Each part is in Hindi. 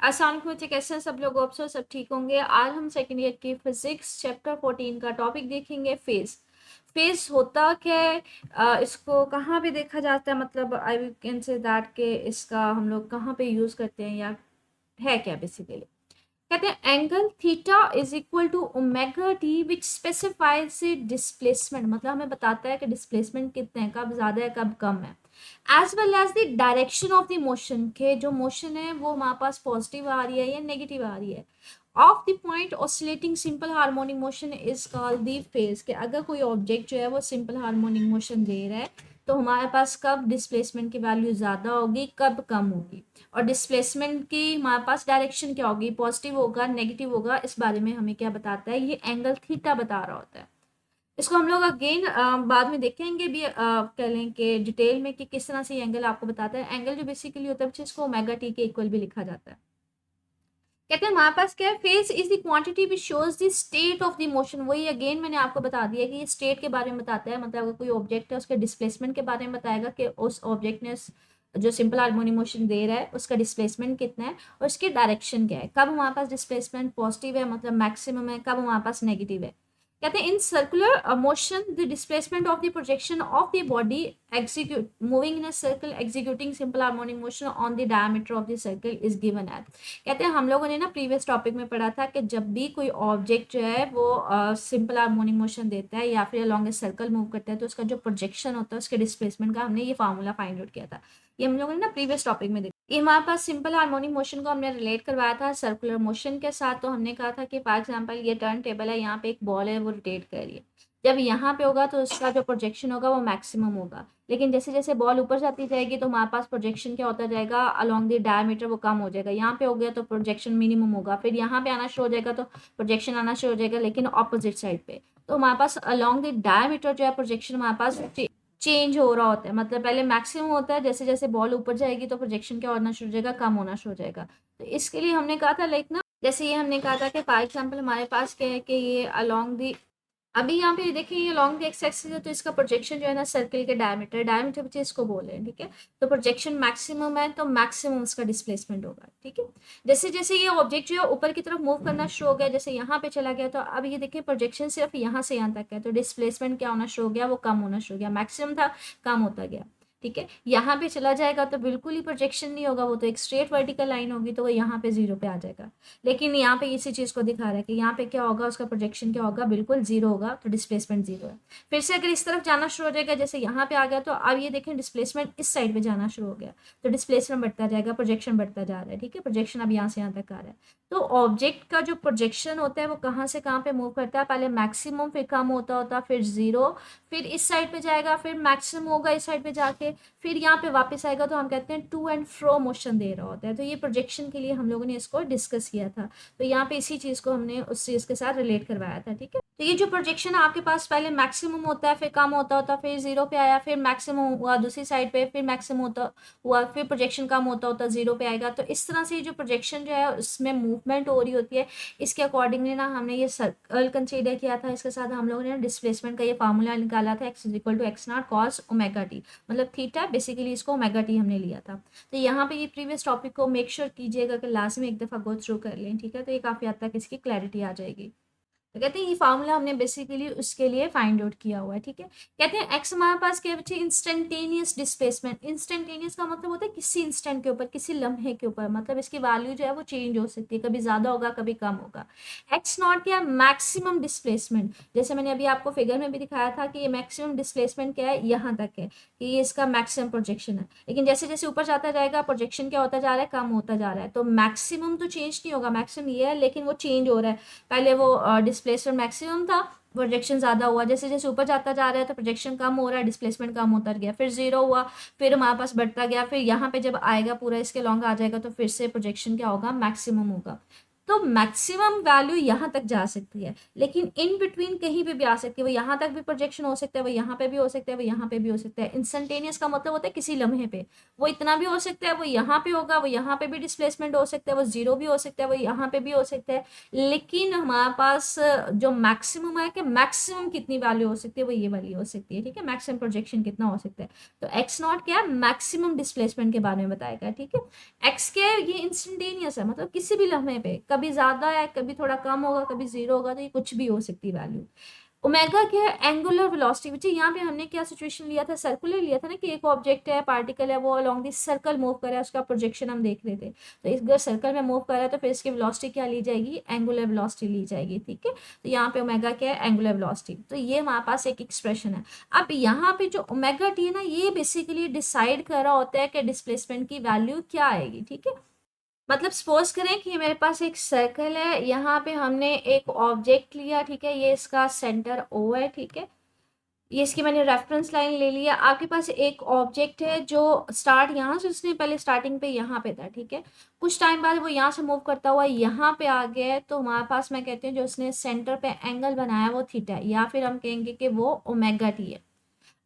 अस्सलाम वालेकुम बच्चे, कैसे हैं सब लोग? होप सब ठीक होंगे। आज हम सेकेंड ईयर की फिजिक्स चैप्टर 14 का टॉपिक देखेंगे, फेज। फेज होता क्या है, इसको कहाँ पे देखा जाता है, मतलब आई कैन से दैट के इसका हम लोग कहाँ पे यूज़ करते हैं या है क्या बेसिकली। कहते हैं angle theta is equal to omega t which specifies displacement, मतलब हमें बताता है कि डिस्प्लेसमेंट कितने हैं, कब ज़्यादा है कब कम है। As well as the direction of the motion, के जो मोशन है वो हमारे पास पॉजिटिव आ रही है या नेगेटिव आ रही है। Of the point oscillating simple harmonic motion is called the phase, के अगर कोई ऑब्जेक्ट जो है वो सिंपल हार्मोनिक मोशन दे रहा है तो हमारे पास कब डिस्प्लेसमेंट की वैल्यू ज़्यादा होगी कब कम होगी, और डिस्प्लेसमेंट की हमारे पास डायरेक्शन क्या होगी, पॉजिटिव होगा नेगेटिव होगा, इस बारे में हमें क्या बताता है, ये एंगल थीटा बता रहा होता है। इसको हम लोग अगेन बाद में देखेंगे भी, कह लें कि डिटेल में कि किस तरह से एंगल आपको बताता है। एंगल जो बेसिकली होता है इसको ओमेगा टी के इक्वल भी लिखा जाता है। कहते हैं हमारे पास क्या है, phase is the quantity which shows the state of the motion. वही अगेन मैंने आपको बता दिया कि ये स्टेट के बारे में बताता है, मतलब अगर कोई ऑब्जेक्ट है उसके डिस्प्लेसमेंट के बारे में बताएगा कि उस ऑब्जेक्ट ने जो सिंपल हार्मोनिक मोशन दे रहा है उसका डिस्प्लेसमेंट कितना है और उसकी डायरेक्शन क्या है, कब हमारे पास डिस्प्लेसमेंट पॉजिटिव है मतलब मैक्सिमम है, कब हमारे पास नेगेटिव है। कहते हैं in circular motion the displacement of the projection of the body execute moving in a circle executing simple harmonic motion on the diameter of the circle is given as। कहते हैं हम लोगों ने ना प्रीवियस टॉपिक में पढ़ा था कि जब भी कोई ऑब्जेक्ट जो है वो सिंपल हार्मोनिक मोशन देता है या फिर अलॉन्ग ए सर्कल मूव करता है तो उसका जो प्रोजेक्शन होता है उसके डिस्प्लेसमेंट का हमने ये फार्मूला फाइंड आउट किया था। ये हम लोगों ने ना प्रीवियस टॉपिक में देखा। ये हमारे पास सिंपल हार्मोनिक मोशन को हमने रिलेट करवाया था सर्कुलर मोशन के साथ। तो हमने कहा था कि फॉर एग्जाम्पल ये टर्न टेबल है, यहाँ पे एक बॉल है वो रोटेट कर रही है, जब यहाँ पे होगा तो उसका जो प्रोजेक्शन होगा वो मैक्सिमम होगा। लेकिन जैसे जैसे बॉल ऊपर जाती जाएगी तो हमारे पास प्रोजेक्शन क्या होता जाएगा, अलॉन्ग द डायमीटर वो कम हो जाएगा। यहाँ पे हो गया तो प्रोजेक्शन मिनिमम होगा, फिर यहाँ पे आना शुरू हो जाएगा तो प्रोजेक्शन आना शुरू हो जाएगा, लेकिन ऑपोजिट साइड पे। तो हमारे पास अलॉन्ग द डायमीटर जो है प्रोजेक्शन हमारे पास चेंज हो रहा होता है, मतलब पहले मैक्सिमम होता है, जैसे जैसे बॉल ऊपर जाएगी तो प्रोजेक्शन क्या होना शुरू हो जाएगा, कम होना शुरू हो जाएगा। तो इसके लिए हमने कहा था लाइक ना, जैसे ये हमने कहा था कि फॉर एग्जाम्पल हमारे पास क्या है कि ये अलॉन्ग दी, अभी यहाँ पे देखिए ये लॉन्ग दी एक्स एक्सिस है तो इसका प्रोजेक्शन जो है ना सर्किल के डायमीटर डायमीटर बच्चे इसको बोल रहे हैं, ठीक है। तो प्रोजेक्शन मैक्सिमम है तो मैक्सिमम उसका डिस्प्लेसमेंट होगा, ठीक है। जैसे जैसे ये ऑब्जेक्ट जो है ऊपर की तरफ मूव करना शुरू हो गया, जैसे यहाँ पे चला गया तो अब ये देखिए प्रोजेक्शन सिर्फ यहाँ से यहाँ तक है तो डिस्प्लेसमेंट क्या होना शुरू हो गया, वो कम होना शुरू हो गया, मैक्सिमम था कम होता गया, ठीक है। यहाँ पे चला जाएगा तो बिल्कुल ही प्रोजेक्शन नहीं होगा, वो तो एक स्ट्रेट वर्टिकल लाइन होगी तो वो यहाँ पे जीरो पे आ जाएगा। लेकिन यहाँ पे इसी चीज़ को दिखा रहा है कि यहाँ पे क्या होगा, उसका प्रोजेक्शन क्या होगा, बिल्कुल जीरो होगा, तो डिस्प्लेसमेंट जीरो है। फिर से अगर इस तरफ जाना शुरू हो जाएगा, जैसे यहाँ पे आ गया तो अब ये देखें डिस्प्लेसमेंट इस साइड पे जाना शुरू हो गया, तो डिस्प्लेसमेंट बढ़ता जाएगा, प्रोजेक्शन बढ़ता जा रहा है, ठीक है। प्रोजेक्शन अब यहाँ से यहाँ तक आ रहा है। तो ऑब्जेक्ट का जो प्रोजेक्शन होता है वो कहाँ से कहाँ पे मूव करता है, पहले मैक्सिमम फिर कम होता होता फिर जीरो, फिर इस साइड पे जाएगा, फिर मैक्सिमम होगा इस साइड पे जाके, फिर यहाँ पे वापस आएगा, तो हम कहते हैं टू एंड फ्रो मोशन दे रहा होता है। तो ये प्रोजेक्शन के लिए हम लोगों ने इसको डिस्कस किया था, तो यहाँ पे इसी चीज़ को हमने उस चीज़ के साथ रिलेट करवाया था, ठीक है। तो ये जो प्रोजेक्शन आपके पास पहले मैक्सिमम होता है, फिर कम होता होता फिर जीरो पे आया, फिर मैक्सिमम हुआ दूसरी साइड पे, फिर मैक्सिमम होता हुआ, फिर प्रोजेक्शन कम होता होता जीरो पे आएगा। तो इस तरह से ये जो प्रोजेक्शन जो है उसमें मूवमेंट हो रही होती है, इसके अकॉर्डिंगली ना हमने ये सर्कल कंसीडर किया था। इसके साथ हम लोगों ने डिस्प्लेसमेंट का ये फार्मूला निकाला था, x is equal to x not cos omega t, मतलब थीटा बेसिकली इसको ओमेगा टी हमने लिया था। तो यहाँ पे ये प्रीवियस टॉपिक को मेक श्योर कीजिएगा कि लास्ट में एक दफ़ा गो थ्रू कर लें, ठीक है। तो ये काफ़ी हद तक इसकी क्लैरिटी आ जाएगी। तो कहते हैं ये फार्मूला हमने बेसिकली उसके लिए फाइंड आउट किया हुआ है, ठीक है। कहते हैं एक्स हमारे पास क्या बच्चे, इंस्टेंटेनियस डिस्प्लेसमेंट। इंस्टेंटेनियस का मतलब होता है किसी इंस्टेंट के ऊपर, किसी लम्हे के ऊपर, मतलब इसकी वैल्यू जो है वो चेंज हो सकती है, कभी ज़्यादा होगा कभी कम होगा। एक्स नॉट क्या, मैक्सिमम डिस्प्लेसमेंट, जैसे मैंने अभी आपको फिगर में भी दिखाया था कि ये मैक्सिमम डिस्प्लेसमेंट क्या है, यहाँ तक है कि ये इसका मैक्सिमम प्रोजेक्शन है। लेकिन जैसे जैसे ऊपर जाता जाएगा प्रोजेक्शन क्या होता जा रहा है, कम होता जा रहा है। तो मैक्सिमम तो चेंज नहीं होगा, मैक्सिमम ये है लेकिन वो चेंज हो रहा है। पहले वो डिस्प्लेसमेंट मैक्सिमम था, प्रोजेक्शन ज़्यादा हुआ, जैसे जैसे ऊपर जाता जा रहा है तो प्रोजेक्शन कम हो रहा है, डिस्प्लेसमेंट कम होता गया, फिर जीरो हुआ, फिर हमारे पास बढ़ता गया, फिर यहाँ पे जब आएगा पूरा इसके लॉन्ग आ जाएगा तो फिर से प्रोजेक्शन क्या होगा, मैक्सिमम होगा। तो मैक्सिमम वैल्यू यहाँ तक जा सकती है, लेकिन इन बिटवीन कहीं पे भी आ सकती है। वो यहाँ तक भी प्रोजेक्शन हो सकता है, वो यहाँ पे भी हो सकता है, वो यहाँ पे भी हो सकता है। इंस्टेंटेनियस का मतलब होता है किसी लम्हे पे वो इतना भी हो सकता है, वो यहाँ पे होगा, वो यहाँ पे भी डिस्प्लेसमेंट हो सकता है, वो जीरो भी हो सकता है, वो यहाँ पे भी हो सकता है। लेकिन हमारे पास जो मैक्सिमम है कि मैक्सिमम कितनी वैल्यू हो सकती है, वो ये वाली हो सकती है, ठीक है। मैक्सिमम प्रोजेक्शन कितना हो सकता है, तो एक्स नॉट क्या है, मैक्सिमम डिस्प्लेसमेंट के बारे में बताएगा, ठीक है। एक्स क्या है, ये इंस्टेंटेनियस है, मतलब किसी भी लम्हे पे कभी ज्यादा है, कभी थोड़ा कम होगा, कभी जीरो होगा, तो ये कुछ भी हो सकती है वैल्यू। ओमेगा क्या है, एंगुलर वेलोसिटी। बच्चे यहाँ पे हमने क्या सिचुएशन लिया था, सर्कुलर लिया था ना, कि एक ऑब्जेक्ट है, पार्टिकल है, वो अलोंग दिस सर्कल मूव कर रहा है, उसका प्रोजेक्शन हम देख रहे थे। तो इस अगर सर्कल में मूव कर रहा है तो फिर इसकी वेलोसिटी क्या ली जाएगी, एंगुलर वेलोसिटी ली जाएगी, ठीक है। तो यहाँ पे ओमेगा क्या है, एंगुलर वेलोसिटी। तो ये हमारे पास एक एक्सप्रेशन है। अब यहाँ पे जो ओमेगा टी है ना, ये बेसिकली डिसाइड कर रहा होता है कि डिस्प्लेसमेंट की वैल्यू क्या आएगी, ठीक है। मतलब सपोज करें कि मेरे पास एक सर्कल है, यहाँ पे हमने एक ऑब्जेक्ट लिया, ठीक है, ये इसका सेंटर ओ है, ठीक है। ये इसकी मैंने रेफरेंस लाइन ले लिया। आपके पास एक ऑब्जेक्ट है जो स्टार्ट यहाँ से, उसने पहले स्टार्टिंग पे यहाँ पे था, ठीक है। कुछ टाइम बाद वो यहाँ से मूव करता हुआ यहाँ पे आ गया है, तो हमारे पास मैं कहती हूँ जो उसने सेंटर पे एंगल बनाया वो थीटा है, या फिर हम कहेंगे कि वो ओमेगा टी है।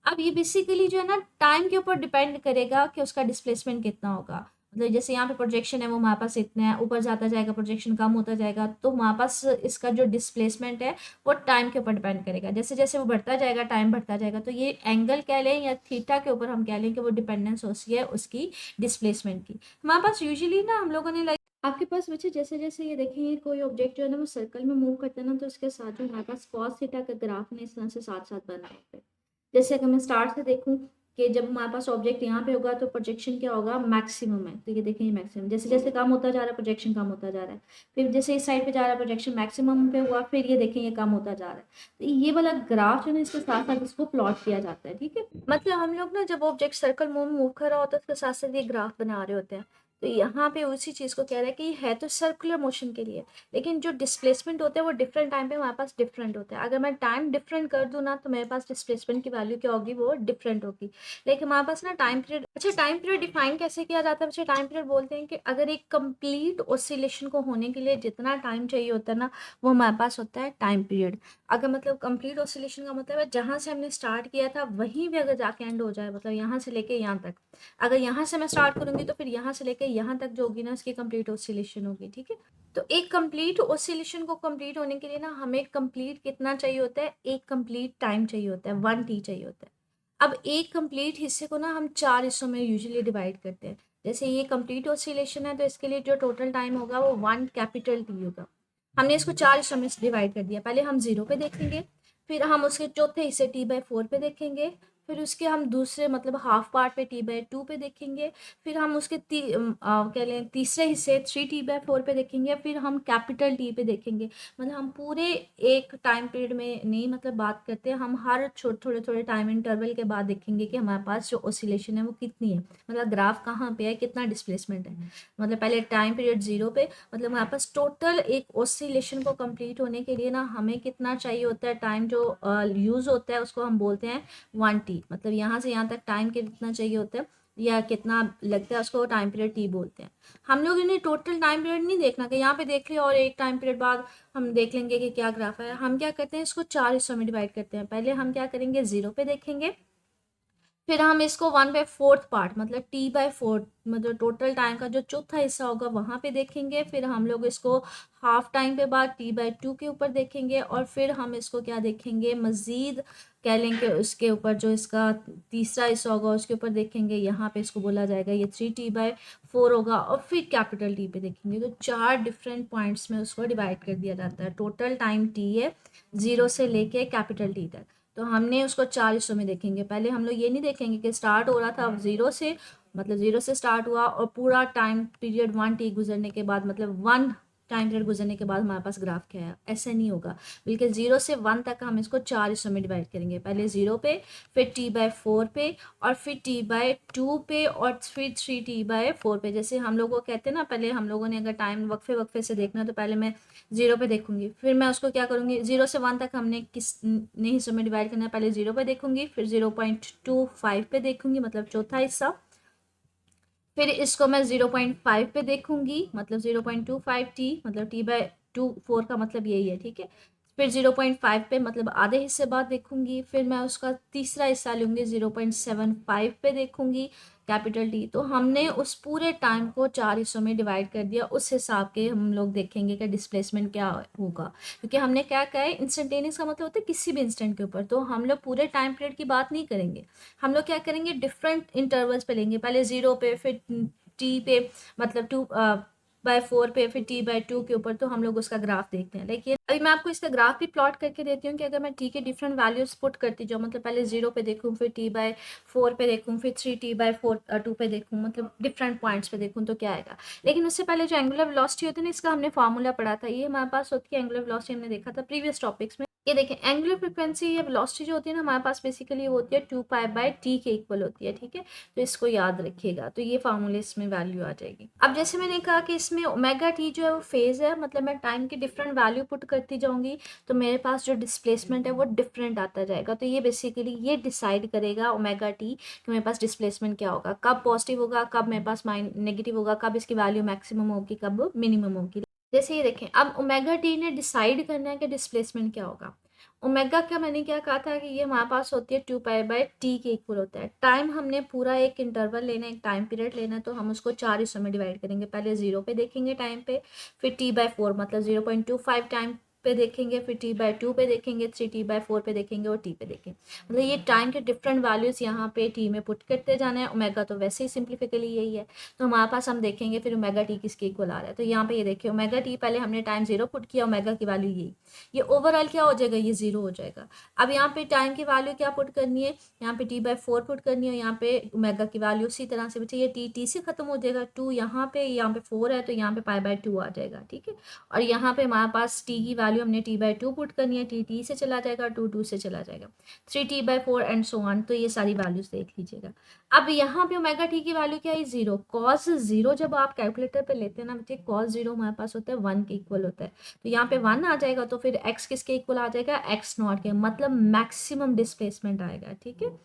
अब ये बेसिकली जो है ना, टाइम के ऊपर डिपेंड करेगा कि उसका डिस्प्लेसमेंट कितना होगा। मतलब जैसे यहाँ पे प्रोजेक्शन है वो हमारे पास इतना है, ऊपर जाता जाएगा प्रोजेक्शन कम होता जाएगा, तो हमारे पास इसका जो डिस्प्लेसमेंट है वो टाइम के ऊपर डिपेंड करेगा। जैसे जैसे वो बढ़ता जाएगा, टाइम बढ़ता जाएगा, तो ये एंगल कह लें या थीटा के ऊपर हम कह लें कि वो डिपेंडेंस होती है उसकी डिस्प्लेसमेंट की। हमारे पास यूजुअली ना हम लोगों ने आपके पास बच्चे जैसे जैसे ये देखेंगे कोई ऑब्जेक्ट जो है ना वो सर्कल में मूव करता है ना, तो उसके साथ जो हमारे पास कॉस थीटा का ग्राफ ने इस तरह से साथ साथ बना होता है। जैसे अगर मैं स्टार्ट से देखूं कि जब हमारे पास ऑब्जेक्ट यहाँ पे होगा तो प्रोजेक्शन क्या होगा, मैक्सिमम है, तो ये देखेंगे मैक्सिमम। जैसे जैसे कम होता जा रहा है प्रोजेक्शन कम होता जा रहा है, फिर जैसे इस साइड पे जा रहा है प्रोजेक्शन मैक्सिमम पे हुआ, फिर ये देखेंगे कम होता जा रहा है। तो ये वाला ग्राफ जो है ना, इसके साथ साथ इसको प्लॉट किया जाता है, ठीक है। मतलब हम लोग ना जब ऑब्जेक्ट सर्कल मूव कर रहा होता है उसके साथ साथ ये ग्राफ बना रहे होते हैं। तो यहाँ पे उसी चीज़ को कह रहा है कि है तो सर्कुलर मोशन के लिए, लेकिन जो डिस्प्लेसमेंट होता है वो डिफरेंट टाइम पे हमारे पास डिफरेंट होता है। अगर मैं टाइम डिफरेंट कर दूँ ना, तो मेरे पास डिस्प्लेसमेंट की वैल्यू क्या होगी, वो डिफरेंट होगी। लेकिन हमारे पास ना टाइम पीरियड, अच्छा टाइम पीरियड डिफाइन कैसे किया जाता है बच्चे, टाइम पीरियड बोलते हैं कि अगर एक कंप्लीट ऑसिलेशन को होने के लिए जितना टाइम चाहिए होता है ना, वो हमारे पास होता है टाइम पीरियड। अगर मतलब कंप्लीट ऑसिलेशन का मतलब है जहाँ से हमने स्टार्ट किया था वहीं भी अगर जाके एंड हो जाए, मतलब यहाँ से लेके यहाँ तक, अगर यहाँ से मैं स्टार्ट करूंगी तो फिर यहाँ से लेके यहाँ तक जो होगी ना उसकी कंप्लीट ऑसिलेशन होगी, ठीक है। तो एक कंप्लीट ऑसिलेशन को कंप्लीट होने के लिए ना हमें कंप्लीट कितना चाहिए होता है, एक कंप्लीट टाइम चाहिए होता है, 1t चाहिए होता है। अब एक कंप्लीट हिस्से को ना हम 4 हिस्सों में यूजुअली डिवाइड करते हैं। जैसे ये कंप्लीट ऑसिलेशन है तो इसके लिए जो टोटल टाइम होगा वो 1 कैपिटल टी होगा। हमने इसको 4 हिस्सों में डिवाइड कर दिया। पहले हम 0 पे देखेंगे, फिर हम उसके चौथे हिस्से t/4 पे देखेंगे, फिर उसके हम दूसरे मतलब हाफ पार्ट पे t/2 पे देखेंगे, फिर हम उसके कह लें तीसरे हिस्से 3t/4 पे देखेंगे, फिर हम कैपिटल टी पे देखेंगे। मतलब हम पूरे एक टाइम पीरियड में नहीं मतलब बात करते हैं, हम हर थोड़े थोड़े टाइम इंटरवल के बाद देखेंगे कि हमारे पास जो ऑसिलेशन है वो कितनी है, मतलब ग्राफ कहाँ पे है, कितना डिस्प्लेसमेंट है। मतलब पहले टाइम पीरियड 0 पे, मतलब हमारे पास टोटल एक ऑसिलेशन को कंप्लीट होने के लिए ना हमें कितना चाहिए होता है, टाइम जो यूज़ होता है उसको हम बोलते हैं 1t। मतलब यहाँ से यहाँ तक टाइम कितना चाहिए होता है या कितना लगता है उसको टाइम पीरियड टी बोलते हैं। हम लोग इन्हें टोटल टाइम पीरियड नहीं देखना कि यहाँ पे देख लिया और एक टाइम पीरियड बाद हम देख लेंगे कि क्या ग्राफ है। हम क्या करते हैं, इसको 4 हिस्सों में डिवाइड करते हैं। पहले हम क्या करेंगे, 0 पे देखेंगे, फिर हम इसको 1/4 पार्ट मतलब t/4 मतलब टोटल टाइम का जो चौथा हिस्सा होगा वहां पे देखेंगे, फिर हम लोग इसको हाफ टाइम पे बाद t/2 के ऊपर देखेंगे, और फिर हम इसको क्या देखेंगे, मज़ीद कह लेंगे उसके ऊपर जो इसका तीसरा हिस्सा होगा उसके ऊपर देखेंगे। यहाँ पे इसको बोला जाएगा ये 3t/4 होगा, और फिर कैपिटल टी पे देखेंगे। तो 4 डिफरेंट पॉइंट्स में उसको डिवाइड कर दिया जाता है। टोटल टाइम t है 0 से लेके कैपिटल टी तक, तो हमने उसको 4 हिस्सों में देखेंगे। पहले हम लोग ये नहीं देखेंगे कि स्टार्ट हो रहा था 0 से, मतलब 0 से स्टार्ट हुआ और पूरा टाइम पीरियड 1t गुजरने के बाद, मतलब 1 टाइम पीरियड गुजरने के बाद हमारे पास ग्राफ क्या है, ऐसे नहीं होगा। बल्कि 0 से 1 तक हम इसको 4 हिस्सों में डिवाइड करेंगे। पहले 0 पे, फिर t/4 पे, और फिर t/2 पे, और फिर 3t/4 पे। जैसे हम लोगों को कहते हैं ना, पहले हम लोगों ने अगर टाइम वक्फे वक्फे से देखना, तो पहले मैं 0 पे देखूंगी, फिर मैं उसको क्या करूंगी, 0 से 1 तक हमने किस नए हिस्सों में डिवाइड करना है, पहले 0 पे देखूंगी, फिर 0.25 पे देखूंगी मतलब चौथा हिस्सा, फिर इसको मैं 0.5 पे देखूंगी, मतलब 0.25 टी, मतलब टी बाय 4 का मतलब यही है, ठीक है। फिर 0.5 पे मतलब आधे हिस्से बाद देखूंगी, फिर मैं उसका तीसरा हिस्सा लूंगी 0.75 पे देखूंगी, कैपिटल टी। तो हमने उस पूरे टाइम को 4 हिस्सों में डिवाइड कर दिया, उस हिसाब के हम लोग देखेंगे कि डिस्प्लेसमेंट क्या होगा, क्योंकि हमने क्या कहा है, इंस्टेंटेनियस का मतलब होता है किसी भी इंस्टेंट के ऊपर। तो हम लोग पूरे टाइम पीरियड की बात नहीं करेंगे, हम लोग क्या करेंगे, डिफरेंट इंटरवल्स पे लेंगे, पहले 0 पे, फिर टी पे, मतलब 2/4 पे, फिर T/2 के ऊपर। तो हम लोग उसका ग्राफ देखते हैं। देखिए अभी मैं आपको इसका ग्राफ भी प्लॉट करके देती हूँ कि अगर मैं टी के डिफरेंट वैल्यूज पुट करती जाऊँ, मतलब पहले 0 पे देखूँ, फिर T/4 पे देखूँ, फिर 3T/2 पे देखूँ, मतलब डिफरेंट पॉइंट्स पे देखूँ तो क्या आएगा। लेकिन उससे पहले जो एंगुलर वेलोसिटी होती है ना, इसका हमने फॉर्मूला पढ़ा था, ये हमारे पास होती है एंगुलर वेलोसिटी, हमने देखा था प्रीवियस टॉपिक्स में। ये देखें, एंगुलर फ्रिक्वेंसी या वेलोसिटी जो होती है ना हमारे पास, बेसिकली वो होती है 2π/t के इक्वल होती है, ठीक है। तो इसको याद रखिएगा, तो ये फार्मूले इसमें वैल्यू आ जाएगी। अब जैसे मैंने कहा कि इसमें ओमेगा टी जो है वो फेज है, मतलब मैं टाइम की डिफरेंट वैल्यू पुट करती जाऊंगी तो मेरे पास जो डिस्प्लेसमेंट है वो डिफरेंट आता जाएगा। तो ये बेसिकली ये डिसाइड करेगा ओमेगा टी कि मेरे पास डिस्प्लेसमेंट क्या होगा, कब पॉजिटिव होगा, कब मेरे पास नेगेटिव होगा, कब इसकी वैल्यू मैक्सिमम होगी, कब मिनिमम होगी। जैसे ये देखें, अब ओमेगा टी ने डिसाइड करना है कि डिस्प्लेसमेंट क्या होगा। ओमेगा का मैंने क्या कहा था कि ये हमारे पास होती है 2π/t के इक्वल होता है। टाइम हमने पूरा एक इंटरवल लेना है, एक टाइम पीरियड लेना है, तो हम उसको 4 हिस्सों में डिवाइड करेंगे। पहले 0 पे देखेंगे टाइम पे, फिर T/4 मतलब 0.25 टाइम पे देखेंगे, फिर T/2 पे देखेंगे, 3T/4 पे देखेंगे और टी पे देखेंगे। मतलब ये टाइम के डिफरेंट वैल्यूज यहाँ पे टी में पुट करते जाना है। ओमेगा तो वैसे ही सिंप्लीफिकली यही है, तो हमारे पास हम देखेंगे फिर ओमेगा टी किसके इक्वल आ रहा है। तो यहाँ पे ये देखिए, ओमेगा टी पहले हमने टाइम 0 पुट किया, ओमेगा की वैल्यू ये ओवरऑल क्या हो जाएगा, ये 0 हो जाएगा। अब यहाँ पे टाइम की वैल्यू क्या पुट करनी है, यहाँ पे T/4 पुट करनी है, यहाँ पे ओमेगा की वैल्यू उसी तरह से बचे, ये टी से खत्म हो जाएगा, 2 यहाँ पे 4 है तो यहाँ पे π/2 आ जाएगा, ठीक है। और यहाँ पे हमारे पास टी की वैल्यू हमने T/2 पुट करनी है, टी से चला जाएगा, 2 से चला जाएगा, 3T/4 एंड सो ऑन। तो ये सारी वैल्यूज देख लीजिएगा। अब यहाँ पे ओमेगा टी की वैल्यू क्या है, 0। कॉस 0 जब आप कैलकुलेटर पे लेते हैं ना बच्चे, कॉस 0 हमारे पास होता है 1 के इक्वल होता है। तो यहाँ पे 1 आ जाएगा, तो फिर x किसके इक्वल आ जाएगा, x0 के, मतलब मैक्सिमम डिस्प्लेसमेंट आएगा, ठीक है।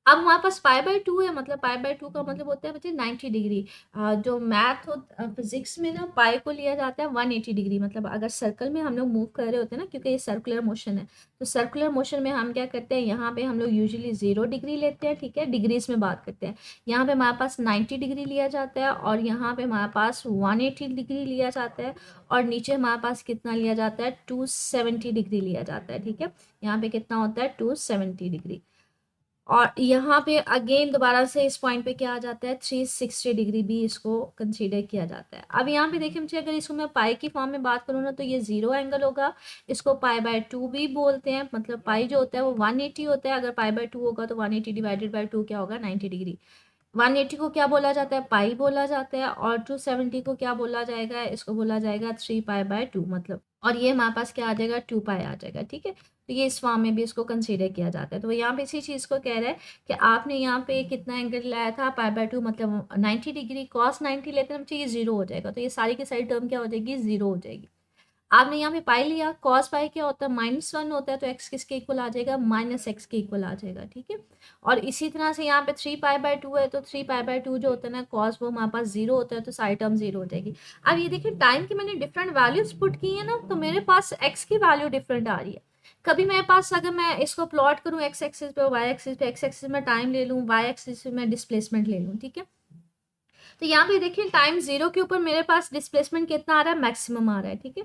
अब हमारे पास π/2 है, मतलब π/2 का मतलब होता है बच्चे 90 डिग्री। जो मैथ हो फिजिक्स में ना, पाई को लिया जाता है 180 डिग्री। मतलब अगर सर्कल में हम लोग मूव कर रहे होते हैं ना, क्योंकि ये सर्कुलर मोशन है, तो सर्कुलर मोशन में हम क्या करते हैं, यहाँ पे हम लोग यूजुअली 0 डिग्री लेते हैं, ठीक है, डिग्रीज में बात करते हैं। यहाँ पे हमारे पास 90 डिग्री लिया जाता है, और यहाँ पे हमारे पास 180 डिग्री लिया जाता है, और नीचे हमारे पास कितना लिया जाता है, 270 डिग्री लिया जाता है, ठीक है। यहाँ पे कितना होता है, 270 डिग्री। और यहाँ पे अगेन दोबारा से इस पॉइंट पे क्या आ जाता है, 360 डिग्री भी इसको कंसीडर किया जाता है। अब यहाँ पे देखिए मुझे, अगर इसको मैं पाई की फॉर्म में बात करूँ ना, तो ये 0 एंगल होगा, इसको π/2 भी बोलते हैं। मतलब पाई जो होता है वो 180 होता है, अगर π/2 होगा तो 180 डिवाइडेड बाई 2 क्या होगा, 90 डिग्री। 180 को क्या बोला जाता है, पाई बोला जाता है, और 270 को क्या बोला जाएगा, इसको बोला जाएगा 3π/2, मतलब। और ये हमारे पास क्या आ जाएगा, 2π आ जाएगा, ठीक है। तो ये इस फॉर्म में भी इसको कंसीडर किया जाता है। तो यहाँ पे इसी चीज़ को कह रहा है कि आपने यहाँ पे कितना एंगल लाया था, π/2 मतलब 90 डिग्री, cos 90 लेते हैं तो ये 0 हो जाएगा। तो ये सारी की सारी टर्म क्या हो जाएगी, 0 हो जाएगी। आपने यहाँ पे पाई लिया, कॉस पाई क्या होता है, -1 होता है, तो एक्स किसके इक्वल आ जाएगा, -x के इक्वल आ जाएगा, ठीक है। और इसी तरह से यहाँ पे 3π/2 है, तो 3π/2 जो होता है ना कॉस, वो हमारे पास 0 होता है, तो सारी टर्म 0 हो जाएगी। अब ये देखिए, टाइम की मैंने डिफरेंट वैल्यूज पुट की है ना, तो मेरे पास एक्स की वैल्यू डिफरेंट आ रही है। कभी मेरे पास, अगर मैं इसको प्लॉट करूँ एक्स एक्सिस पे, वाई एक्सिस पे, एक्स एक्सिस में टाइम ले लूँ, वाई एक्सिस पे मैं डिस्प्लेसमेंट ले लूँ, ठीक है। तो यहाँ पे देखिए, टाइम 0 के ऊपर मेरे पास डिस्प्लेसमेंट कितना आ रहा है, मैक्सिमम आ रहा है, ठीक है।